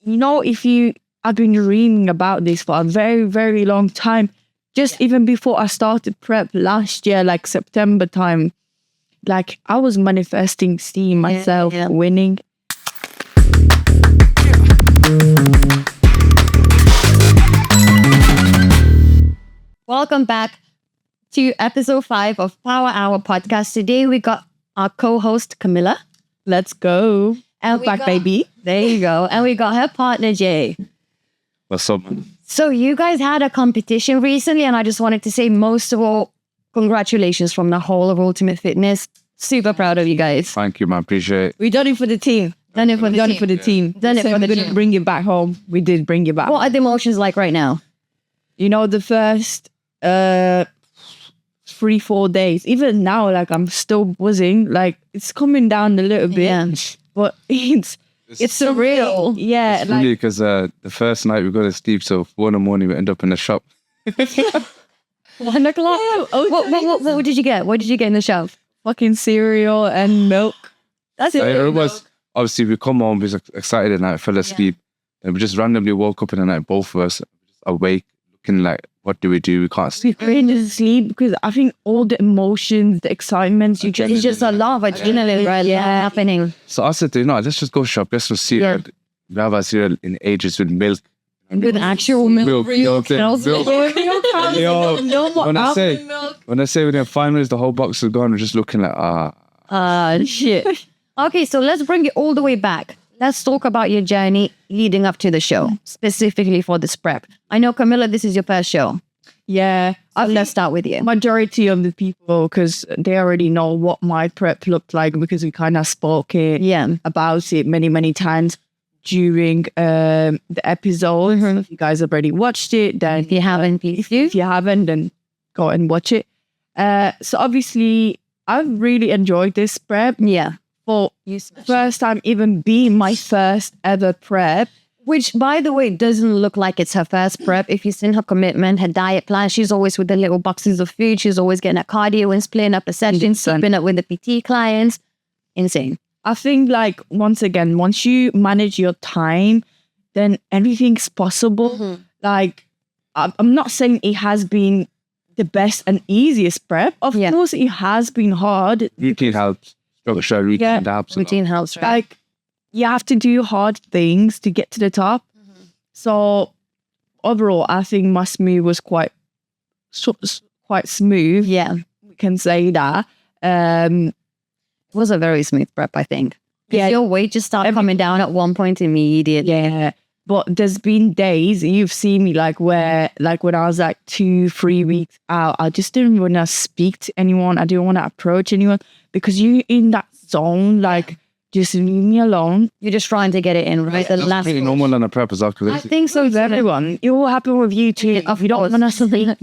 I've been dreaming about this for a very, very long time. Just even before I started prep last year, like September time, like I was manifesting seeing myself winning. Welcome back to episode 5 of Power Hour podcast. Today we got our co-host Kamilla. Let's go. And back, baby. There you go. And we got her partner Jay. What's up, man? So you guys had a competition recently, and I just wanted to say, most of all, congratulations from the whole of Ultimate Fitness. Super proud of you guys. Thank you, man. Appreciate it. We done it for the team. Done it for Done it for the team. Done it for the we didn't team. bring it back home. We did bring it back. What are the emotions like right now? The first 3-4 days, even now, like I'm still buzzing. Like it's coming down a little bit, but it's surreal. Yeah, It's funny because the first night we go to sleep, so 4 a.m. we end up in the shop. 1 o'clock? What did you get? What did you get in the shop? fucking cereal and milk. That's it. It was, obviously, we come home, we was excited at night, fell asleep, and we just randomly woke up in the night, both of us, awake, looking like, what do? We can't sleep. We couldn't just sleep because I think all the emotions, the excitements, It's just a lot of adrenaline happening. So I said, let's just go shop, get some cereal. We have our cereal in ages with milk. With actual milk. Milk. When I say within 5 minutes, the whole box is gone, we're just looking like, Shit. Okay, so let's bring it all the way back. Let's talk about your journey leading up to the show, specifically for this prep. I know, Kamilla, this is your first show. Yeah. Let's start with you. Majority of the people, because they already know what my prep looked like because we kind of spoke about it many, many times during the episode. If you guys have already watched it, then If you haven't, please do. if you haven't, then go and watch it. So obviously, I've really enjoyed this prep. Yeah. For first time even being my first ever prep. Which, by the way, doesn't look like it's her first prep. If you've seen her commitment, her diet plan, she's always with the little boxes of food. She's always getting a cardio and splitting up a session, keeping up with the PT clients. Insane. I think, like, once again, once you manage your time, then everything's possible. Like, I'm not saying it has been the best and easiest prep. Of course, it has been hard. routine helps. Routine helps. Routine helps, right? Like, you have to do hard things to get to the top. So, overall, I think my smooth was quite smooth. Yeah. We can say that. It was a very smooth prep, I think. Yeah. Your weight just started coming down at one point immediately. Yeah. But there's been days you've seen me like when I was like 2-3 weeks out, I just didn't want to speak to anyone. I didn't want to approach anyone because you're in that zone, like just leave me alone. You're just trying to get it in, right? That's pretty normal on a prep as well. I think so. With everyone, it will happen with you too. If you don't want to sleep.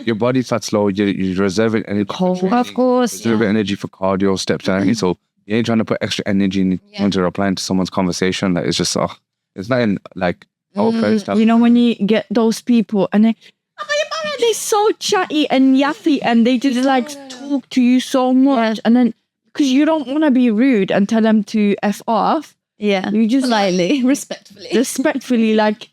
Your body fat's low. You reserve it energy. Of course. Reserve energy for cardio, steps, and so you ain't trying to put extra energy into replying to someone's conversation. Like it's just it's not in like stuff. When you get those people and they're so chatty and yappy and they just like talk to you so much, and then because you don't want to be rude and tell them to F off. Yeah. You just politely, respectfully, like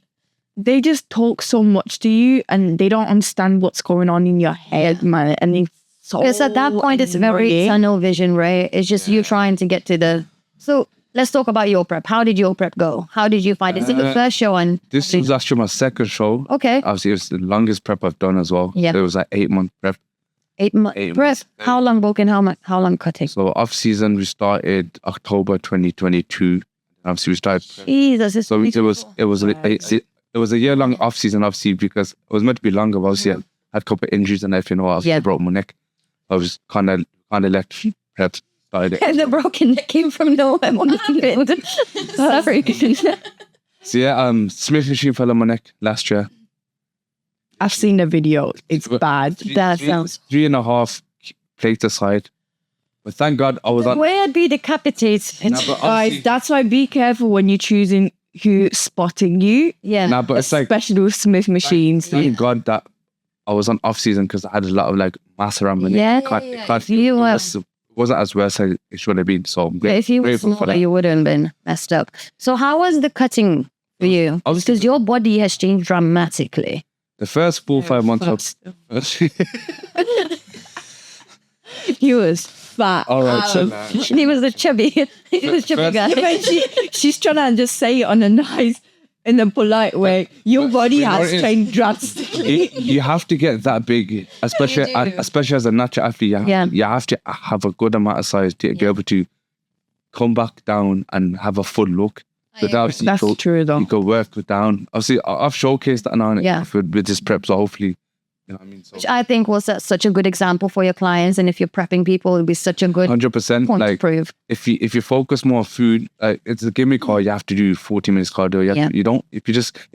they just talk so much to you and they don't understand what's going on in your head, man. And it's so because at that point it's very tunnel vision, right? It's just you trying to get to the. So let's talk about your prep. How did your prep go? How did you find it? Is it the first show? And this was actually my second show. Okay. Obviously, it was the longest prep I've done as well. Yeah. So it was like 8-month prep. 8 months prep. How long bulking? How long cutting? So off season we started October 2022. Obviously we started. Jesus, it's So it was a year long off season, obviously, because it was meant to be longer. But obviously, I had a couple of injuries and everything. I broke my neck. I was kind of let prep started. And the broken neck came from nowhere. Sorry. So yeah, Smith machine fell on my neck last year. I've seen the video. It's bad. That sounds 3.5 plates aside. But thank God I was on. Where I'd be decapitated. Guys, that's why be careful when you're choosing who's spotting you. Yeah. Nah, but it's like Especially with Smith machines. thank God that I was on off season because I had a lot of like mass around my neck. You were. It wasn't as worse as it should have been. So I'm If you were grateful for smaller, that. you wouldn't have been messed up. So how was the cutting for you? Obviously- Because your body has changed dramatically. The first 4-5 months of He was fat. all right, so He was a chubby, he was chubby First- guy. Yeah, but she's trying to just say it on a nice, in a polite way. Your body you know what has it is? changed drastically. you have to get that big, especially as a natural athlete. You have to have a good amount of size to be able to come back down and have a full look. So That's true though. You go work down. Obviously, I've showcased that now Yeah. with this prep, so hopefully, you know what I mean. So Which I think was such a good example for your clients. And if you're prepping people, it'd be such a good 100%. point to Like prove. if you focus more on food, it's a gimmick call. You have to do 40 minutes cardio. You don't. If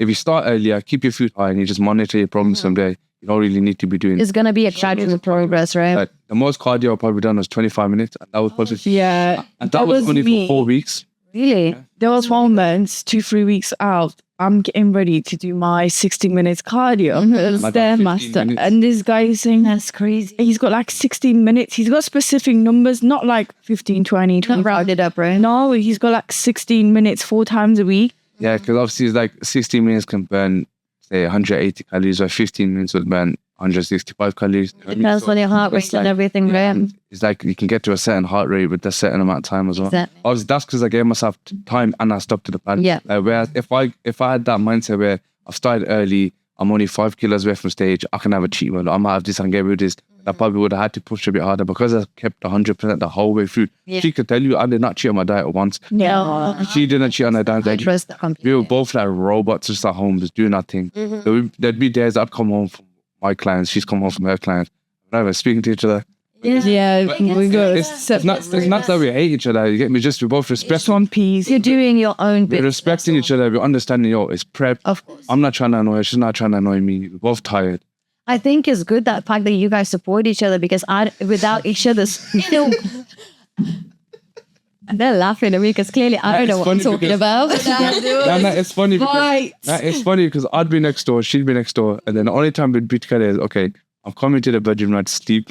you start earlier, keep your food high, and you just monitor your problems someday. You don't really need to be doing. It's going to be a gradual progress, right? Like the most cardio I've probably done was 25 minutes, and that was probably Yeah. and that was only me. for 4 weeks. Really? There was moments 2-3 weeks out. I'm getting ready to do my 60 minutes cardio, Like 15 Stairmaster, minutes. and this guy is saying That's crazy. he's got like 16 minutes. He's got specific numbers, not like 15, 20, Not 25. rounded up, right? No, he's got like 16 minutes 4 times a week. Yeah, because obviously it's like 16 minutes can burn say 180 calories, or 15 minutes would burn 165 calories. You know what I mean? Depends So on your heart rate it's and like- everything, right? It's like you can get to a certain heart rate with a certain amount of time as well. Exactly. Obviously, that's because I gave myself time and I stuck to the plan. Yeah. Whereas if I had that mindset where I've started early, I'm only 5 kilos away from stage, I can have a cheat meal. I might have this and get rid of this. I probably would have had to push a bit harder because I kept 100% the whole way through. Yeah. She could tell you I did not cheat on my diet once. Yeah. She didn't cheat on her diet. I Like, trust that we were completely. both like robots just at home, just doing nothing. So there'd be days I'd come home from my clients, she's come home from her clients. Whatever, speaking to each other. Yeah, we got It's not that we hate each other. You get me? Just we both respect. one piece. You're doing your own We're bit. respecting each other. We're understanding. It's prep. Of course. I'm not trying to annoy her. She's not trying to annoy me. We're both tired. I think it's good that fact that you guys support each other because without each other's still. They're laughing at me because clearly I don't It's know what I'm funny talking because- about. No, it's funny because Right. it's funny because I'd be next door, she'd be next door, and then the only time we'd be together is okay. I'm coming to the bedroom now to sleep.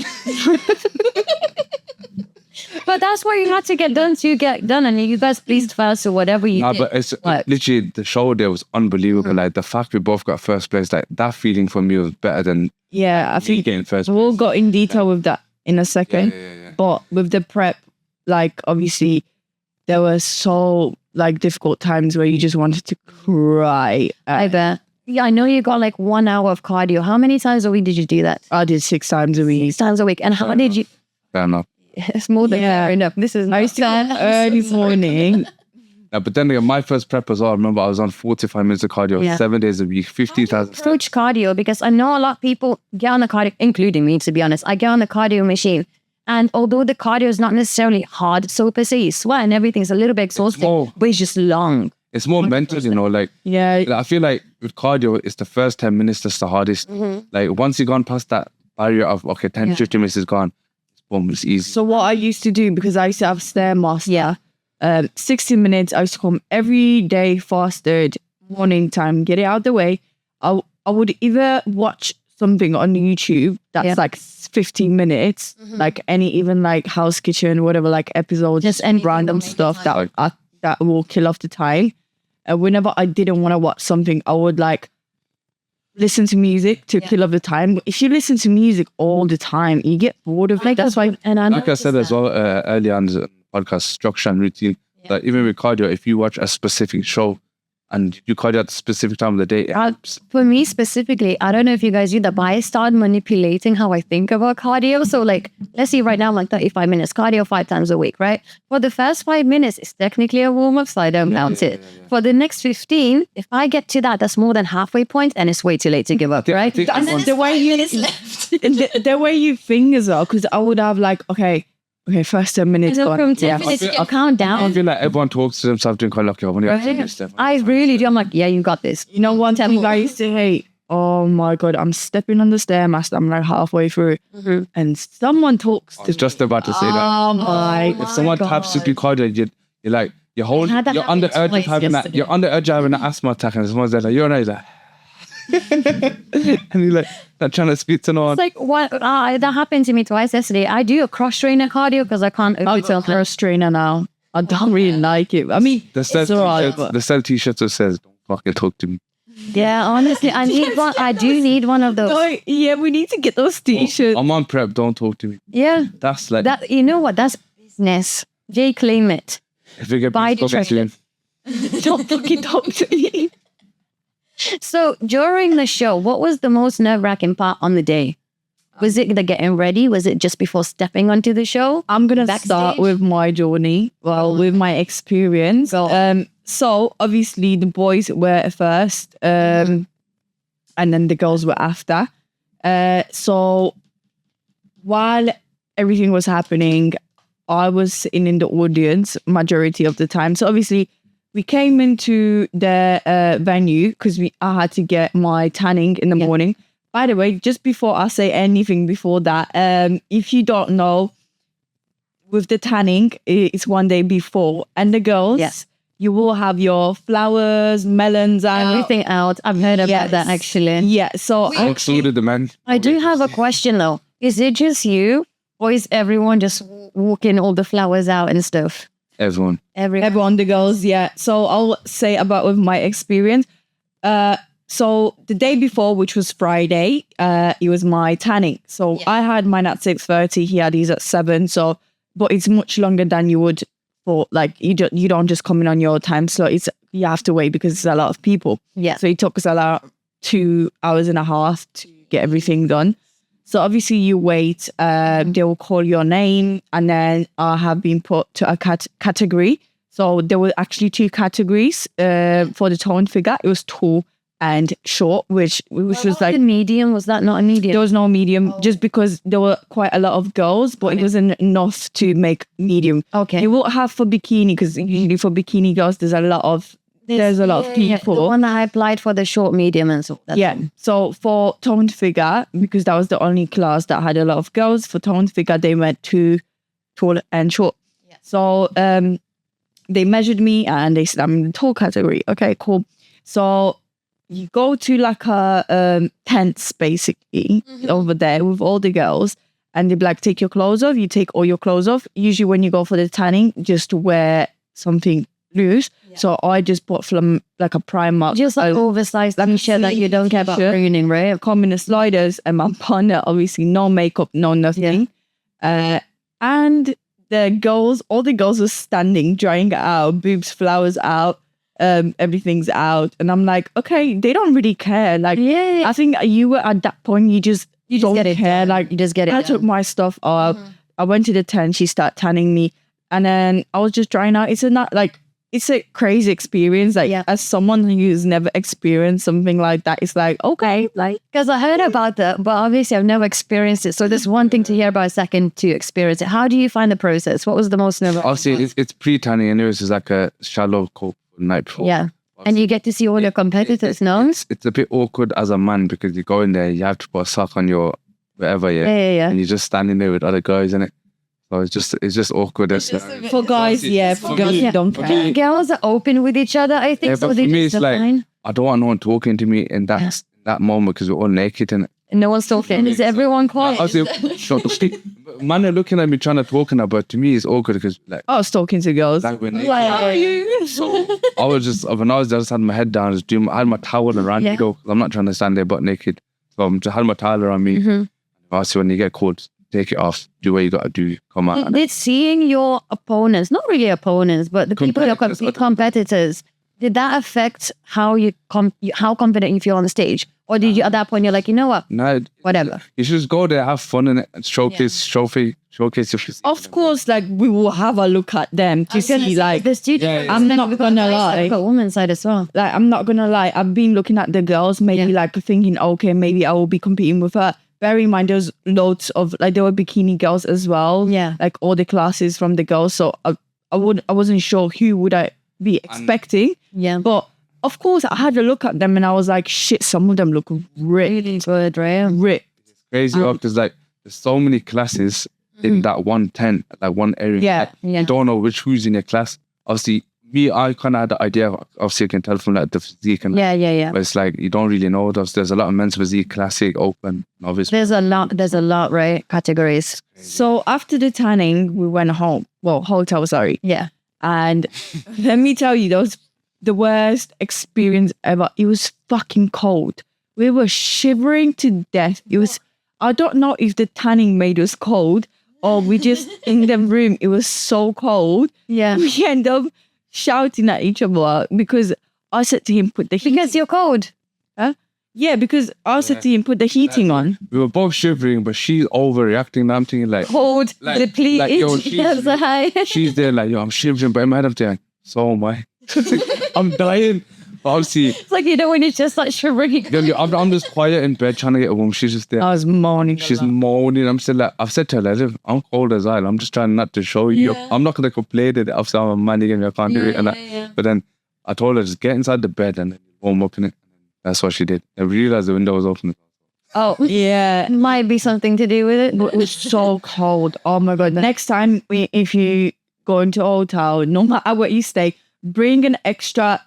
But that's what you had to get done to get done, and you guys pleased first or whatever you Nah, did. but it's What? literally the show there was unbelievable. Like the fact we both got first place, like that feeling for me was better than Yeah, I me think getting first we'll place. go in detail with that in a second. Yeah. But with the prep, like obviously there were so like difficult times where you just wanted to cry. I bet. Yeah, I know you got like 1 hour of cardio. How many times a week did you do that? I did 6 times a week. 6 times a week. And how did you? Fair enough. It's more than Yeah. fair enough. This is I used to go early morning. But then again, my first prep as well, I remember I was on 45 minutes of cardio, Yeah. 7 days a week, 50,000. Coach cardio because I know a lot of people get on the cardio, including me, to be honest. I get on the cardio machine. And although the cardio is not necessarily hard, so per se, you sweat and everything's a little bit exhausting, more- but it's just long. It's more mental, like Yeah, I feel like with cardio, it's the first 10 minutes that's the hardest. Like once you've gone past that barrier of, okay, 10, 15 minutes is gone, boom, it's easy. so what I used to do, because I used to have Stairmaster, Yeah. 60 minutes, I used to come every day fasted, morning time, get it out the way. I would either watch something on YouTube that's Yeah. like 15 minutes, like any even like House Kitchen, whatever, like episodes, Just anything random that makes stuff time. that will kill off the time. And whenever I didn't want to watch something, I would like listen to music to kill off the time. If you listen to music all the time, you get bored of it. That's why. And I Like I said as well earlier on the podcast, structure and routine. Like even with cardio, if you watch a specific show and you cardio at a specific time of the day, it helps. For me specifically, I don't know if you guys do that, but I started manipulating how I think about cardio. So like, let's see right now, I'm like 35 minutes cardio 5 times a week, right? For the first 5 minutes, it's technically a warm-up, so I don't count it. For the next 15, if I get to that, that's more than halfway point and it's way too late to give up, right? And the way you the way you think as well, because I would have like, okay, first 10 minutes So gone. from 10 Yeah. minutes, you count I down. feel like everyone talks to themselves doing quite lucky. I've only got 10 minutes left. I really do. I'm like, yeah, you got this. You know, one thing I used to hate. Oh my god, I'm stepping on the stairmaster. I'm like halfway through, and someone talks I to was just about to say that. Oh my! If someone taps you cardio, you're like, you're holding, had that you're on the happen edge of twice having that, yesterday. you're on the edge of having an asthma attack, and someone's there like, you're right, like, and you're like, not trying to speak to no one. It's like, what? That happened to me twice yesterday. I do a cross trainer cardio because I can't. I got a first trainer now. I don't really like it. I mean, The it's alright, but sell t-shirts that says, don't fucking talk to me. Yeah, honestly, I need one. I do need one of those. No, yeah, we need to get those t-shirts. I'm on prep, don't talk to me. Yeah, That's like, that you know what? That's business. Jay, claim it. if you get buy people the soon. Don't fucking talk to me. So during the show, what was the most nerve-wracking part on the day? Was it the getting ready? Was it just before stepping onto the show? I'm gonna Backstage? start with my journey. Well, with my experience. Go. So obviously the boys were first, and then the girls were after. So while everything was happening, I was sitting in the audience majority of the time. So obviously we came into the venue because I had to get my tanning in the morning. By the way, just before I say anything before that, if you don't know, with the tanning, it's one day before. And the girls, you will have your flowers, melons out. Everything out. I've heard about that actually. Yeah, so Included the men. I do have a question though. Is it just you or is everyone just walking all the flowers out and stuff? Everyone. everyone, the girls, yeah. So I'll say about with my experience. So the day before, which was Friday, it was my tanning. So I had mine at 6:30. He had his at 7. So, but it's much longer than you would for like you don't just come in on your time slot. It's you have to wait because there's a lot of people. Yeah. So it took us about 2 hours and a half to get everything done. So obviously you wait. They will call your name, and then I have been put to a category. So there were actually 2 categories for the toned figure. It was tall and short, which was like the medium. Was that not a medium? there was no medium, just because there were quite a lot of girls, but it wasn't enough to make medium. Okay. You won't have for bikini, because usually for bikini girls there's a lot of people. The one that I applied for, the short, medium, and so. So for toned figure, because that was the only class that had a lot of girls, for toned figure they went to tall and short. So they measured me and they said I'm in the tall category. Okay, cool. So you go to like a tents basically over there with all the girls, and they be like, take your clothes off. You take all your clothes off. Usually when you go for the tanning, just wear something loose. So I just bought from like a Primark, Just like oversized t-shirt that you don't care about pruning, right? come in the sliders, and my partner obviously no makeup, no nothing. And the girls, all the girls were standing, drying it out, boobs, flowers out, everything's out, and I'm like, okay, they don't really care. Like, I think you were at that point, you just don't get it care. done. Like, You just get it I done. took my stuff off. I went to the tent. She started tanning me, and then I was just drying out. It's a crazy experience. Like, as someone who's never experienced something like that, it's like, okay, like, Because I heard about that, but obviously I've never experienced it. So there's one thing to hear about, second to experience it. How do you find the process? What was the most nerve? Obviously, it's pre-tanning anyways. It's like a shallow coat the night before. Yeah. And you get to see all your competitors, no? It's a bit awkward as a man because you go in there, you have to put a sock on your whatever, and you're just standing there with other guys in it. So it's just awkward. for guys, for girls, you don't care. Girls are open with each other, I think. Yeah, So but they for me, just it's like, define. I don't want no one talking to me in that moment because we're all naked and No one's talking. Is everyone quiet? man are looking at me trying to talk now, but to me it's awkward because like I was talking to girls. we're naked. Why are you? So I was just when I just had my head down, I had my towel around me though, 'cause I'm not trying to stand there butt naked. So I'm just had my towel around me. Obviously, when you get caught, take it off, do what you got to do, come out. Did seeing your opponents, not really opponents, but the people who are competitors, did that affect how how confident you feel on the stage? Or did you at that point you're like, you know what? No, Whatever. you should just go there, have fun in it, and showcase your physique. Of course, like, we will have a look at them to see, like, The studio. I'm not gonna lie. We've got women's side as well. Like, I'm not gonna lie, I've been looking at the girls, maybe like thinking, okay, maybe I will be competing with her. Bear in mind, there's loads of, like, there were bikini girls as well. Yeah. Like, all the classes from the girls. So I wasn't sure who would I be expecting. Yeah. But of course, I had a look at them and I was like, shit, some of them look Really good, right? ripped. Crazy because like there's so many classes in that one tent, like one area. Yeah. You don't know who's in your class. Obviously, I kind of had the idea. Obviously, you can tell from like the physique and Yeah. but it's like you don't really know. There's a lot of men's physique, classic, open, novice. There's a lot, right? Categories. So after the tanning, we went home. Well, hotel, sorry. Yeah. And let me tell you, those the worst experience ever. It was fucking cold. We were shivering to death. It was, I don't know if the tanning made us cold or we just in the room, it was so cold. Yeah. We end up shouting at each other because I said to him, put the heat. Because you're cold. Yeah, because I said to him, put the heating on. We were both shivering, but she's overreacting. And I'm thinking like, Cold, depleted. like, yo, she's, she's there like, yo, I'm shivering, but in my head I'm thinking, so am I. I'm dying. But obviously, It's like, you know, when it's just like shivering. I'm just quiet in bed trying to get home. She's just there. I was moaning. She's moaning. I'm still like, I've said to her, like, I'm cold as well. I'm just trying not to show you. I'm not going to complain that obviously I'm a man again. I can't do it. And that. But then I told her, just get inside the bed and then warm up in it. That's what she did. I realized the window was open. Oh, Yeah. it might be something to do with it. But it was so cold. Oh my God. Next time, if you go into a hotel, no matter where you stay, bring an extra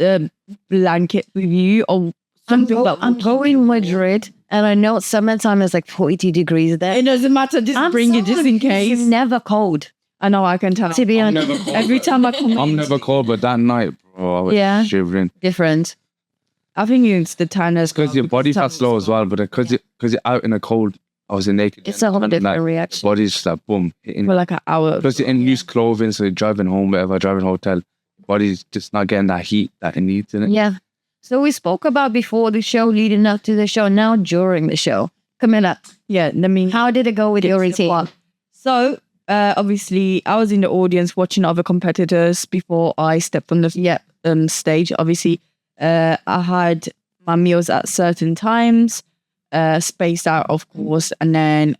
blanket with you or something. I'm going to Madrid and I know summertime is like 42 degrees there. It doesn't matter. Just bring it just in case. It's never cold. I know, I can tell. To be honest, never cold, Every time I come I'm never cold, but that night, bro, I was shivering. different. I think it's the tanners. Because your body fat's low as well, but because you're out in the cold, I was in naked. It's a whole different like, reaction. Body's just like boom, hitting. For like an hour. Plus you're in loose clothing, so you're driving home, whatever, driving hotel. Body's just not getting that heat that it needs in it. Yeah. So we spoke about before the show, leading up to the show, now during the show. Camilla, Yeah, let me. how did it go with your routine? So, obviously, I was in the audience watching other competitors before I stepped on the stage. Obviously, I had my meals at certain times, spaced out, of course, and then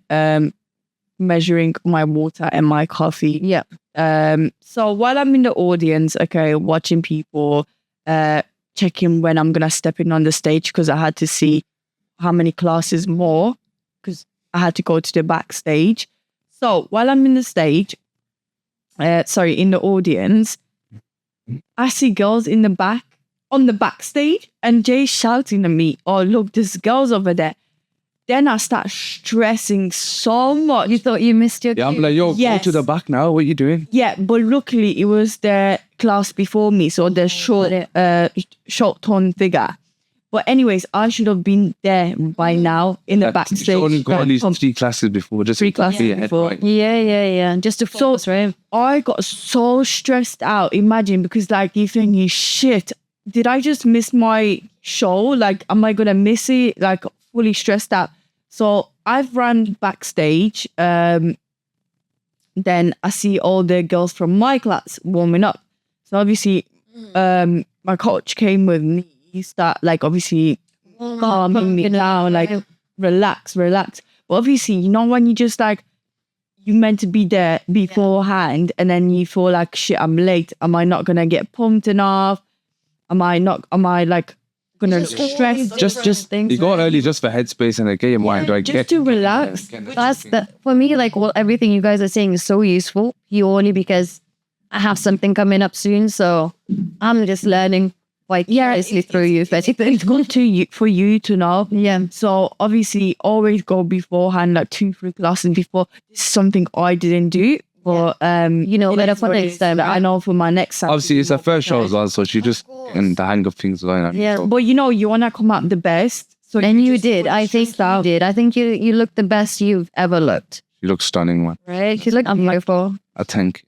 measuring my water and my coffee. Yeah. So while I'm in the audience, okay, watching people, checking when I'm gonna step in on the stage because I had to see how many classes more because I had to go to the backstage. So while I'm in the stage, in the audience, I see girls in the back on the backstage and Jay shouting at me, "Oh, look, there's girls over there." Then I start stressing so much. You thought you missed your Yeah, I'm cue. like, yo, Yes. go to the back now. What are you doing? Yeah, but luckily it was the class before me, so the short tone figure. But anyways, I should have been there by now in the backstage. You only got at least 3 classes before. Just 3 classes be ahead, before. right? Yeah. Just to focus, right? I got so stressed out. Imagine, because like you thinking, shit, did I just miss my show? Like, am I gonna miss it? Like, fully stressed out. So I've run backstage. Then I see all the girls from my class warming up. So obviously, my coach came with me. He start like obviously calming me down, like relax. But obviously, you know when you just like you meant to be there beforehand, and then you feel like shit, I'm late. Am I not gonna get pumped enough? Am I like gonna stress? Just things, you go early just for headspace and get your mind right. Just to relax. That's for me, like, well, everything you guys are saying is so useful purely because I have something coming up soon. So I'm just learning quite seriously through you. But It's good to you for you to know. yeah, So obviously, always go beforehand, like 2-3 classes before. This is something I didn't do, but you know, better for next time. I know for my next time. Obviously, it's her first show as well, so she just in the hang of things going on. Yeah. So, But you know, you wanna come out the best. So And you just did. I think you did. I think you looked the best you've ever looked. she looks stunning, man. Right? You look beautiful. I think.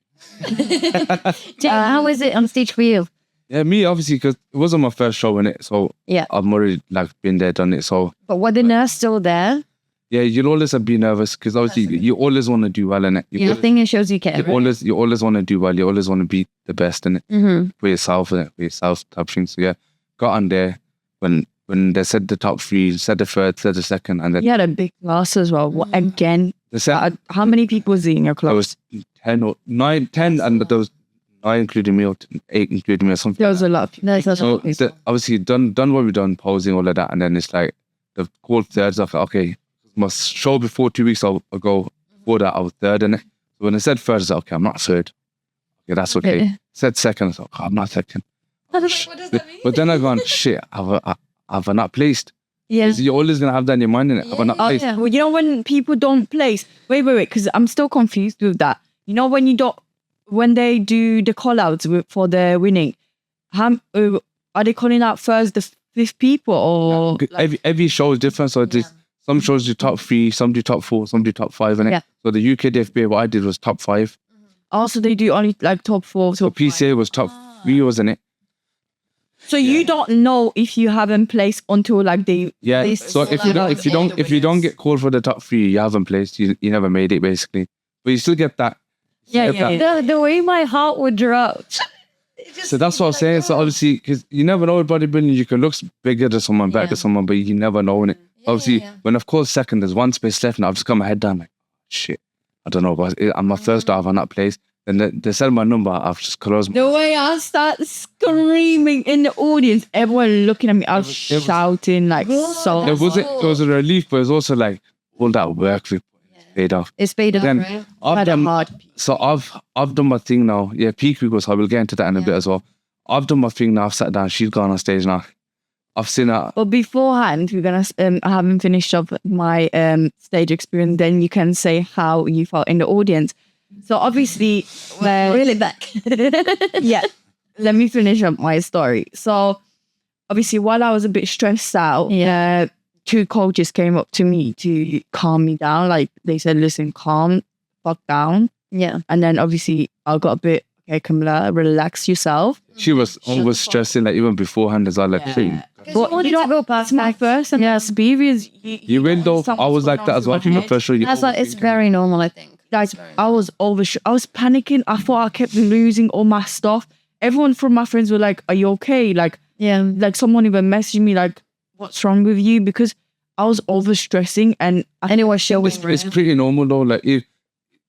How is it on stage for you? Yeah, me obviously because it wasn't my first show in it, so Yeah. I've already like been there, done it. So But were the nurse still there? yeah, you'll always be nervous because obviously you always want to do well in it. I think it shows you care. You always want to do well. You always want to be the best in it for yourself and for yourself type thing. So yeah, got on there when they said the top 3, said the third, said the second, and then You had a big class as well. Again, they said how many people was in your there class? was 10 or 9, 10, and there was 9 including me or 8 including me or something. There was a lot of people. So obviously done what we've done, posing all of that, and then it's like the called thirds of okay, my show before 2 weeks ago, before that I was third in it. So when I said third, I said, okay, I'm not third. Okay, that's okay. Yeah. Said second, I said, okay, I'm not second. What does that mean? But then I gone, shit, have I not placed? Yes. You're always gonna have that in your mind, innit? Have I not Oh, placed? yeah. Well, you know when people don't place. Wait, because I'm still confused with that. You know when you don't, when they do the call outs for the winning, are they calling out first the 5 people or Every show is different. So some shows do top 3, some do top 4, some do top 5. And so the UK DFB, what I did was top 5. also they do only like top 4? So PCA was top 3, wasn't it? So you don't know if you haven't placed until like they So if you don't get called for the top 3, you haven't placed. You never made it basically. But you still get that. The way my heart would drop. So that's what I'm saying. So obviously, because you never know with bodybuilding, you can look bigger than someone, better than someone, but you never know in it. Obviously, when I've called second, there's one space left, and I've just got my head down like, shit, I don't know, but I'm my first out on that place. Then they said my number, I've just closed my The way I start screaming in the audience, everyone looking at me, I was shouting like so. It was a relief, but it was also like all that work we paid off. It's paid off, Then right? I've done my thing now. Yeah, peak week was. I will get into that in a bit as well. I've done my thing now. I've sat down. She's gone on stage now. I've seen her. But beforehand, we're gonna. I haven't finished up my stage experience. Then you can say how you felt in the audience. So obviously, Really back. let me finish up my story. So obviously, while I was a bit stressed out, 2 coaches came up to me to calm me down. Like they said, "Listen, calm, fuck down." Yeah. And then obviously, I got a bit. Okay, Kamilla, relax yourself. She was always stressing, like even beforehand as well. Like, But you know, it's my first experience. You win though. I was like that as well. The first show, It's very normal, I think. Guys, I was panicking. I thought I kept losing all my stuff. Everyone from my friends were like, "Are you okay?" Like someone even messaged me like, "What's wrong with you?" Because I was over stressing, and Anyway, show was it's pretty normal though. Like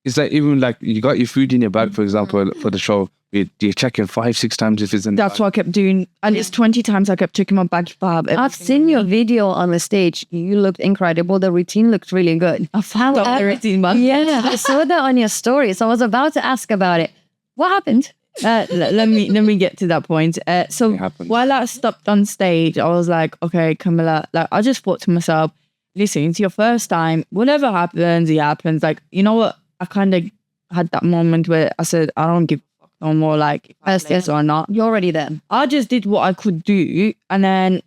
it's like even like you got your food in your bag, for example, for the show. You're checking 5-6 times if it's in. That's what I kept doing, and it's 20 times I kept checking my bag. I've seen your video on the stage. You looked incredible. The routine looked really good. I found out the routine, man. Yeah, I saw that on your story. So I was about to ask about it. What happened? Let me get to that point. So while I stepped on stage, I was like, okay, Kamilla, like I just thought to myself, listen, it's your first time. Whatever happens, it happens. Like, you know what? I kind of had that moment where I said, I don't give a fuck no more, like if I place or not. You're already there. I just did what I could do. And then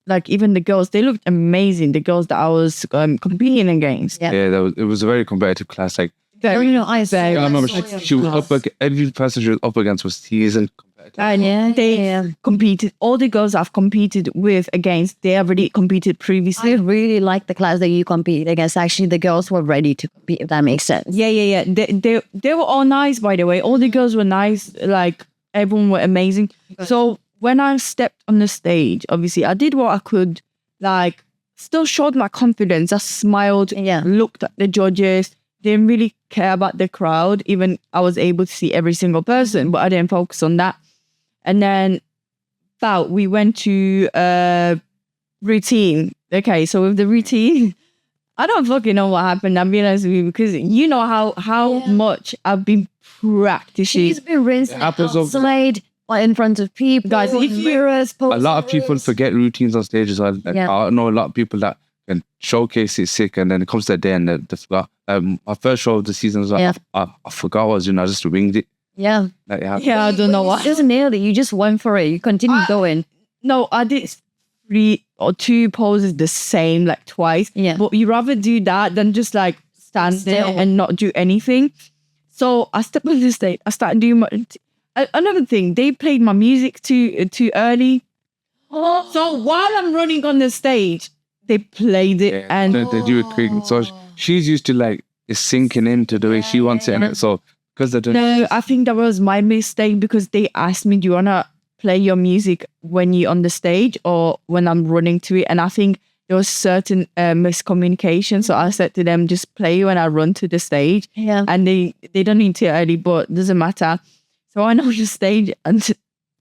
like even the girls, they looked amazing. The girls that I was competing against. Yeah, it was a very competitive class. Like, Very nice. I remember she was every person she was up against was seasoned. And they competed. All the girls I've competed with against, they already competed previously. I really like the class that you competed against. Actually, the girls were ready to compete, if that makes sense. Yeah. They were all nice, by the way. All the girls were nice. Like, everyone were amazing. So when I stepped on the stage, obviously, I did what I could. Like, still showed my confidence. I smiled, looked at the judges. Didn't really care about the crowd. Even I was able to see every single person, but I didn't focus on that. And then we went to routine. Okay, so with the routine, I don't fucking know what happened. I'll be honest with you, because you know how much I've been practicing. She's been rinsing outside in front of people. Guys, if mirrors, a lot of people forget routines on stage as well. Like, I know a lot of people that can showcase it sick, and then it comes to the day and they forgot. My first show of the season was like, I forgot what I was doing. I just winged it. Yeah. Like, I don't know what. You just nailed it. You just went for it. You continued going. No, I did 3 or 2 poses the same, like twice. Yeah. But you rather do that than just like stand there and not do anything. So I stepped on the stage. I started doing another thing. They played my music too early. So while I'm running on the stage, they played it and they do it quick. So she's used to like it's sinking into the way she wants it, and so. No, I think that was my mistake, because they asked me, do you want to play your music when you're on the stage or when I'm running to it? And I think there was certain miscommunication. So I said to them, just play when I run to the stage. Yeah. And they don't need to early, but it doesn't matter. So I know the stage. And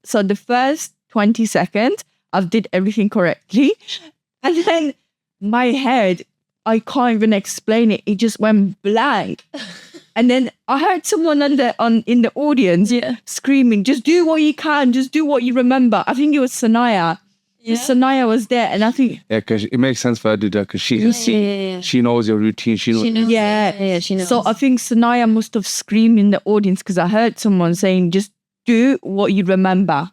so the first 20 seconds, I did everything correctly. And then my head, I can't even explain it. It just went blank. And then I heard someone in the audience screaming, just do what you can, just do what you remember. I think it was Sanaya. Yeah. Sanaya was there, and I think... Yeah, because it makes sense for her to do that, because she knows your routine. She knows. Yeah, she knows. So I think Sanaya must have screamed in the audience, because I heard someone saying, just do what you remember.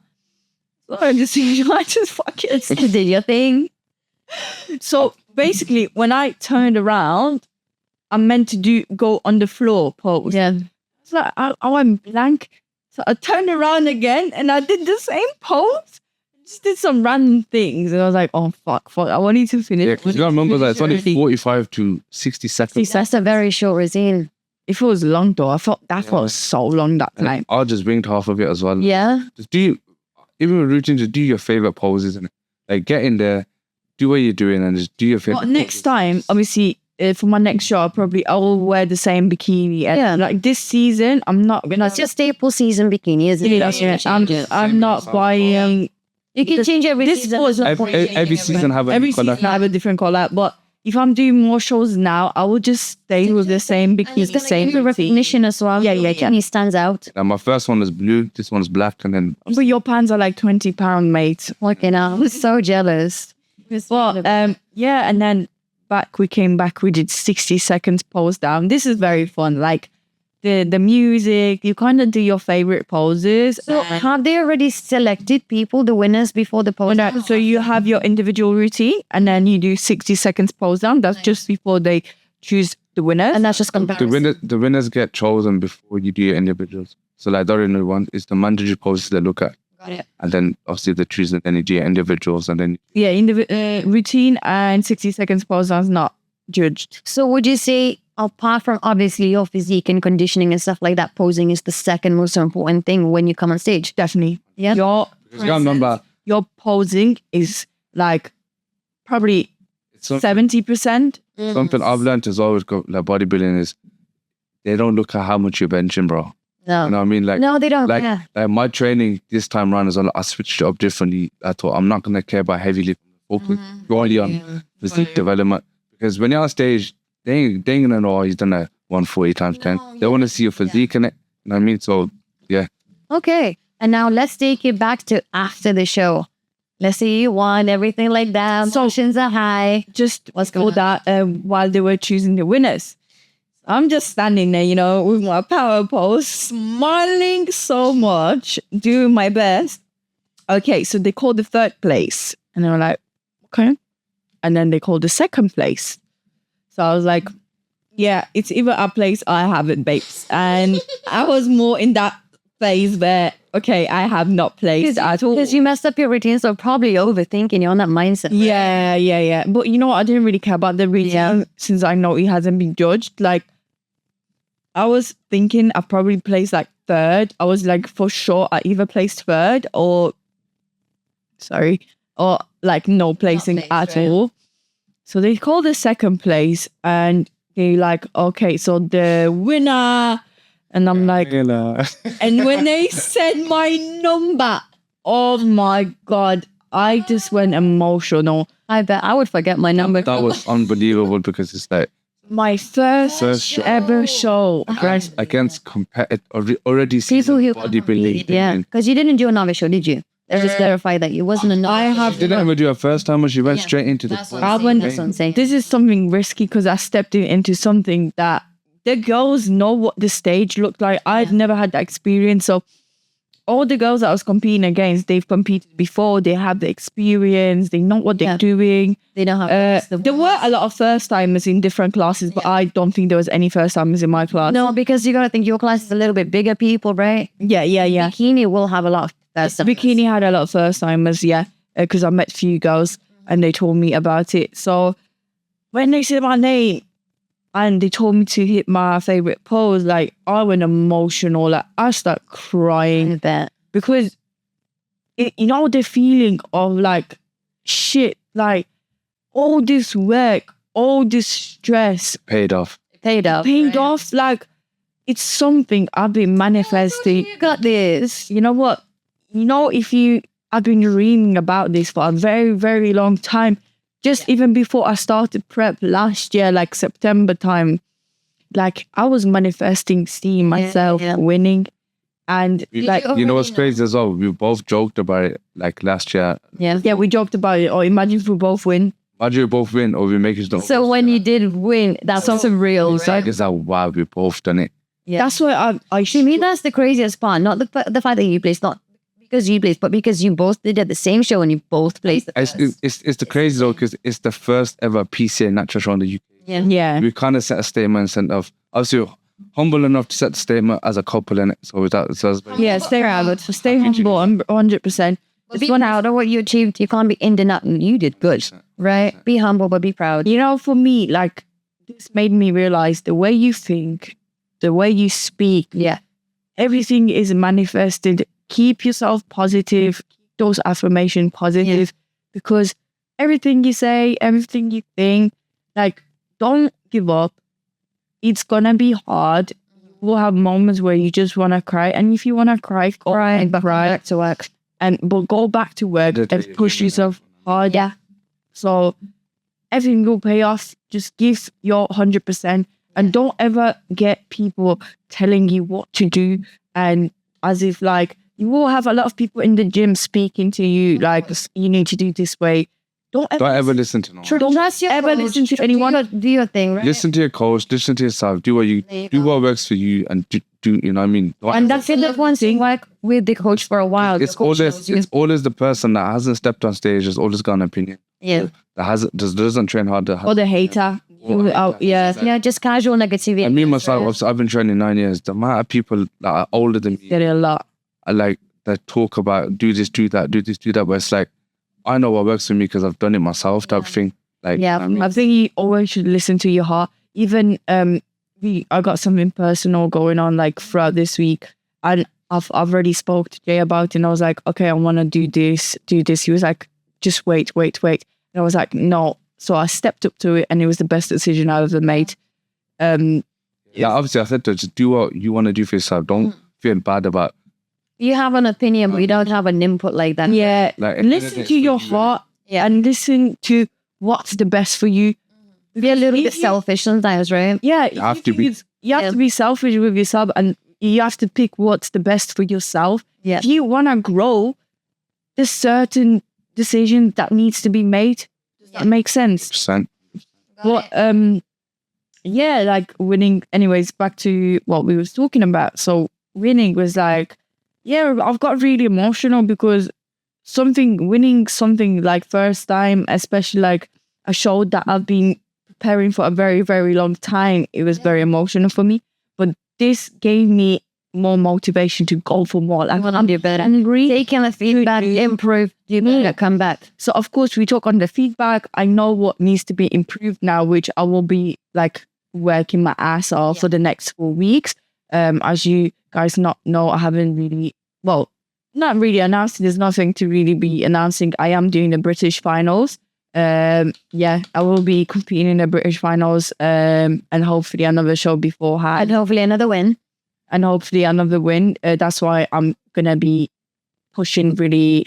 So I just fucking Did your thing. So basically, when I turned around, I'm meant to go on the floor pose. Yeah. It's like I went blank. So I turned around again and I did the same pose. Just did some random things. And I was like, oh, fuck. I wanted to finish. Yeah, because you gotta remember that it's only 45 to 60 seconds. That's a very short routine. If it was long though, I thought that felt so long that time. I just winged half of it as well. Yeah. Just even with routines, just do your favorite poses and like get in there, do what you're doing and just do your favorite But next time, obviously, for my next show, I will wear the same bikini. And like this season, I'm not gonna. It's your staple season bikini, isn't it? I'm not buying. You can change every This season. was every season have a every color. season I have a different color. But if I'm doing more shows now, I will just stay with the same bikini, the same the recognition as well. Yeah. Bikini stands out. And my first one is blue, this one's black, and then But your pants are like £20, mate. Fucking hell. I'm so jealous. But yeah, and then we came back, we did 60 seconds pose down. This is very fun. Like the music, you kind of do your favorite poses. So have they already selected people, the winners, before the pose? So you have your individual routine and then you do 60 seconds pose down. That's just before they choose the winners. And that's just comparison. the winners get chosen before you do your individuals. So like the ordinary one is the mandatory poses they look at. Got it. And then obviously they choose and then you do your individuals and then Yeah, routine and 60 seconds pose down is not judged. So would you say, apart from obviously your physique and conditioning and stuff like that, posing is the second most important thing when you come on stage? Definitely. Yeah. Your because you gotta remember your posing is like probably it's something, 70%. something I've learned is always go like bodybuilding is they don't look at how much you're benching, bro. No. You know what I mean? Like No, they don't. like, Yeah. like my training this time around is I switched it up differently. I thought I'm not gonna care about heavy lifting, focus purely on physique development. Because when you're on stage, they ain't gonna know he's done a 140 times 10. They want to see your physique in it. You know what I mean? So yeah. Okay. And now let's take it back to after the show. Let's say you won, everything like that. Emotions are high. Just What's for going on? that while they were choosing the winners. I'm just standing there, you know, with my power pose, smiling so much, doing my best. Okay, so they called the third place. And they were like, okay. And then they called the second place. So I was like, yeah, it's either a place or I haven't, babes. And I was more in that phase where, okay, I have not placed at all. Because you messed up your routine, so probably overthinking. You're on that mindset. Right? Yeah. But you know what? I didn't really care about the routine since I know it hasn't been judged. Like, I was thinking I probably placed like third. I was like, for sure, I either placed third or like no placing at all. So they called the second place and they like, okay, so the winner. And I'm like, and when they said my number, oh my God, I just went emotional. I bet I would forget my number. That was unbelievable because it's like My first show. ever show. against already People who bodybuilding. Yeah. Because you didn't do another show, did you? Let's just clarify that it wasn't enough. Didn't even do a first time, she went straight into the That's what I'm saying. This is something risky because I stepped into something that the girls know what the stage looked like. I've never had that experience. So all the girls that I was competing against, they've competed before. They have the experience. They know what they're doing. They don't have there were a lot of first timers in different classes, but I don't think there was any first timers in my class. No, because you got to think your class is a little bit bigger people, right? Yeah. Bikini will have a lot of first timers. Bikini had a lot of first timers, because I met a few girls and they told me about it. So when they said my name and they told me to hit my favorite pose, like I went emotional. Like I started crying I bet. because you know the feeling of like shit, like all this work, all this stress paid off. Paid off. paid off. Like it's something I've been manifesting. You got this. You know what? You know, I've been dreaming about this for a very, very long time. Just even before I started prep last year, like September time, like I was manifesting seeing myself winning. And like, You know what's crazy as well? We both joked about it like last year. Yeah. we joked about it. Or imagine if we both win. Imagine we both win or we make it. So when you did win, that's something real, right? It's like, wow, we both done it. Yeah. That's why I To me, that's the craziest part. Not the fact that you placed, not because you placed, but because you both did at the same show and you both placed. It's the crazy though, because it's the first ever PCA Natural show in the UK. Yeah. We kind of set a statement and of obviously humble enough to set the statement as a couple in it. So that so Yeah, stay humble, humble, 100%. But be proud of what you achieved. You can't be in the nut. You did good, right? Be humble, but be proud. You know, for me, like, this made me realize the way you think, the way you speak, everything is manifested. Keep yourself positive, keep those affirmations positive, because everything you say, everything you think, like, don't give up. It's gonna be hard. You will have moments where you just want to cry, and if you want to cry, cry and cry. Back to work. But go back to work and push yourself hard. Yeah. So everything will pay off. Just give your 100%, and don't ever get people telling you what to do. And as if like you will have a lot of people in the gym speaking to you like you need to do this way. Don't ever listen to no one. Don't ever listen to anyone. Do your thing, right? Listen to your coach. Listen to yourself. Do what works for you, and do you know what I mean? And that's the one thing. Like with the coach for a while, It's always the person that hasn't stepped on stage has always got an opinion. Yeah. That doesn't train hard. Or the hater. Yeah, just casual negativity. And me myself, I've been training 9 years. The amount of people that are older than me, Get it a lot. are like that talk about do this, do that, do this, do that. But it's like I know what works for me because I've done it myself. Type thing. Like I think you always should listen to your heart. Even I got something personal going on like throughout this week, and I've already spoke to Jay about it, and I was like, okay, I want to do this. He was like, just wait. And I was like, no. So I stepped up to it, and it was the best decision I ever made. Obviously I said to her, just do what you want to do for yourself. Don't feel bad about. You have an opinion, but you don't have an input like that. Yeah, Like, listen to your heart, and listen to what's the best for you. Be a little bit selfish sometimes, right? Yeah, You have to be. You have to be selfish with yourself, and you have to pick what's the best for yourself. Yeah. If you want to grow, there's certain decisions that needs to be made. Does that make sense? 100%. Well, like winning. Anyways, back to what we was talking about. So winning was like, I've got really emotional because winning something like first time, especially like a show that I've been preparing for a very, very long time. It was very emotional for me, but this gave me more motivation to go for more. Like, I'm do better. Taking the feedback, improve, do better, come back. So of course we talk on the feedback. I know what needs to be improved now, which I will be like working my ass off for the next 4 weeks. As you guys know, I haven't really, not really announced. There's nothing to really be announcing. I am doing the British finals. I will be competing in the British finals, and hopefully another show beforehand. And hopefully another win. That's why I'm gonna be pushing really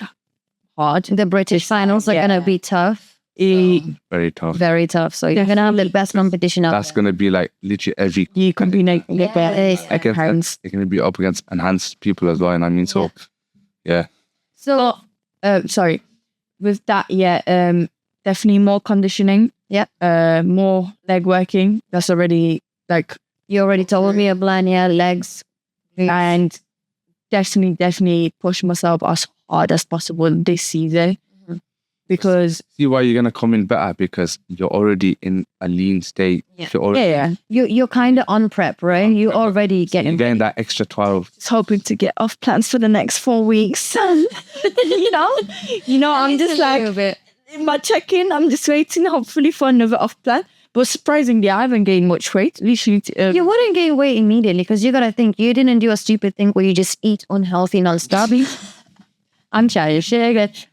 hard. The British finals are gonna be tough. Very tough. Very tough. So you're gonna have the best competition out. That's gonna be like literally every. You can be like It's gonna be up against enhanced people as well. And I mean, so yeah. So, sorry. With that, definitely more conditioning. Yeah. More leg working. That's already like you already told me a plan. Yeah, legs, and definitely push myself as hard as possible this season. Because see why you're gonna come in better, because you're already in a lean state. Yeah. You're kind of on prep, right? You already getting that extra 12. Just hoping to get off plans for the next 4 weeks. you know, I'm just like in my check-in. I'm just waiting, hopefully, for another off plan. But surprisingly, I haven't gained much weight. Literally, you wouldn't gain weight immediately because you gotta think you didn't do a stupid thing where you just eat unhealthy non-stop. I'm childish.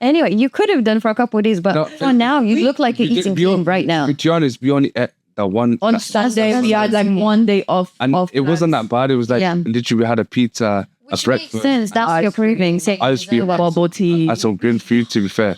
Anyway, you could have done for a couple of days, but for now, you look like you're eating clean right now. To be honest, we only ate the one. On Sunday, we had like 1 day off. And it wasn't that bad. It was like literally we had a pizza, a breakfast. Makes sense. That's your proving. Ice cream, bubble tea. and some grilled food, to be fair.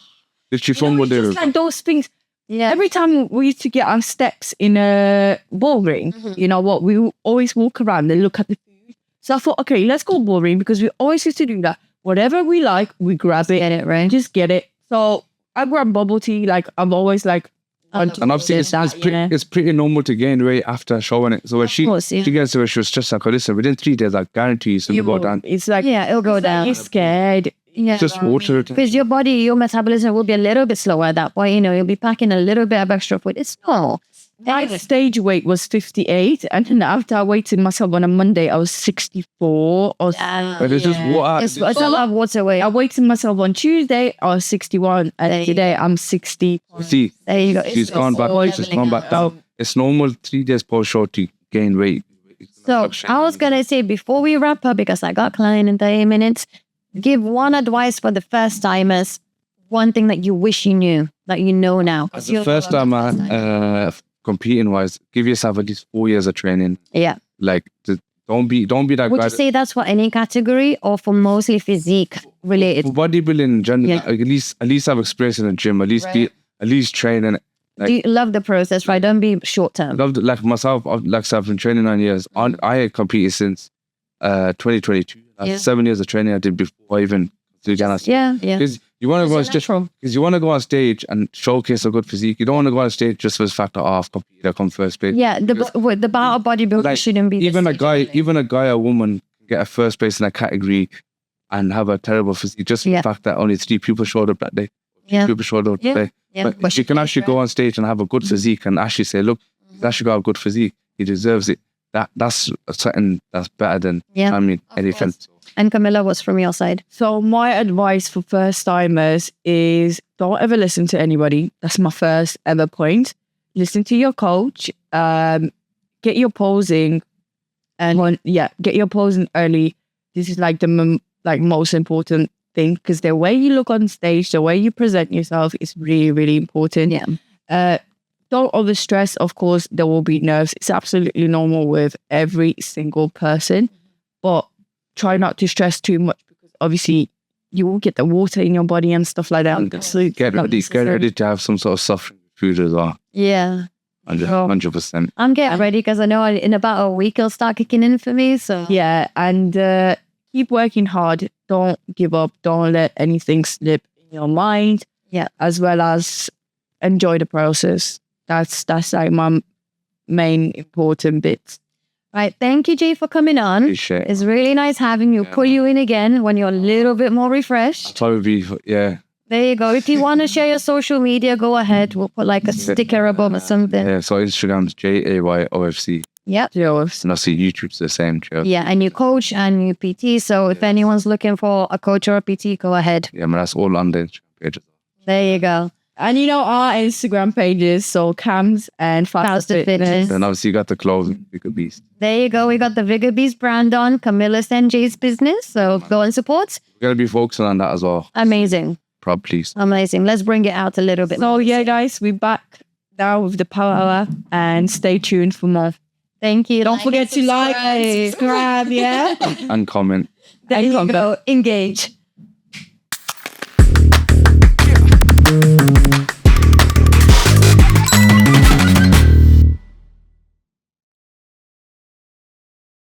Literally from one day. Just like those things. Yeah. Every time we used to get on steps in a ballroom, you know what? We always walk around and look at the food. So I thought, okay, let's go ballroom because we always used to do that. Whatever we like, we grab it. Get it, right? Just get it. So I grab bubble tea. Like I'm always like, and obviously it's pretty normal to gain weight after showing it. So when she gets to where she was stressed, like, listen, within 3 days, I guarantee you, it's gonna go down. It's like it'll go down. You're scared. Yeah. Just water it. Because your body, your metabolism will be a little bit slower at that point. You know, you'll be packing a little bit of extra food. It's normal. My stage weight was 58, and then after I weighed myself on a Monday, I was 64 or But it's just water. It's a lot of water weight. I weighed myself on Tuesday, I was 61, and today I'm 60. See, There you go. she's gone back. She's gone back down. It's normal 3 days post show to gain weight. So I was going to say, before we wrap up, because I got client in 30 minutes, give one advice for the first timers, one thing that you wish you knew, that you know now. As the first time competing wise, give yourself at least 4 years of training. Yeah. Like, don't be that Would guy. you say that's for any category or for mostly physique related? For bodybuilding in general, Yeah. like, at least have experience in the gym, at least training. Do you love the process, right? Don't be short term. Loved it. Like myself, I've been training 9 years. I had competed since 2022. That's 7 years of training I did before I even began. Yeah. Because you want to go on stage. Because you want to go on stage and showcase a good physique. You don't want to go on stage just for the fact that I've competed, I come first place. Yeah, the bar of bodybuilding Like, shouldn't be. even a guy or woman can get a first place in a category and have a terrible physique just for the fact that only 3 people showed up that day. People showed up that day. Yeah. But if you can actually go on stage and have a good physique and actually say, look, he's actually got a good physique, he deserves it. That's something that's better than anything. And Kamilla, what's from your side? So my advice for first timers is don't ever listen to anybody. That's my first ever point. Listen to your coach. Get your posing, and get your posing early. This is like the most important thing, because the way you look on stage, the way you present yourself is really, really important. Yeah. Don't overstress. Of course, there will be nerves. It's absolutely normal with every single person, but try not to stress too much, because obviously you will get the water in your body and stuff like that. Get ready to have some sort of soft food as well. Yeah. 100%. I'm getting ready, because I know in about a week it'll start kicking in for me. So yeah, and keep working hard. Don't give up. Don't let anything slip in your mind. Yeah. As well as enjoy the process. That's like my main important bit. Right. Thank you, Jay, for coming on. Appreciate it. It's really nice having you. Pull you in again when you're a little bit more refreshed. Probably, yeah. There you go. If you want to share your social media, go ahead. We'll put like a sticker above or something. Yeah, so Instagram's JayOfc. Yep. JayOfc. And obviously YouTube's the same. Yeah, and you coach and you PT. So if anyone's looking for a coach or a PT, go ahead. Yeah, man, that's all on the Instagram page. There you go. And our Instagram pages, so Cams and Faster Fitness. And obviously you got the clothing, Vigor Beast. There you go. We got the Vigor Beast brand on, Kamilla's and Jay's business. So go and support. We're going to be focusing on that as well. Amazing. Please. Amazing. Let's bring it out a little bit. So yeah, guys, we're back now with the Power Hour, and stay tuned for more. Thank you. Don't forget to like and subscribe, yeah? And comment. There you go. Engage.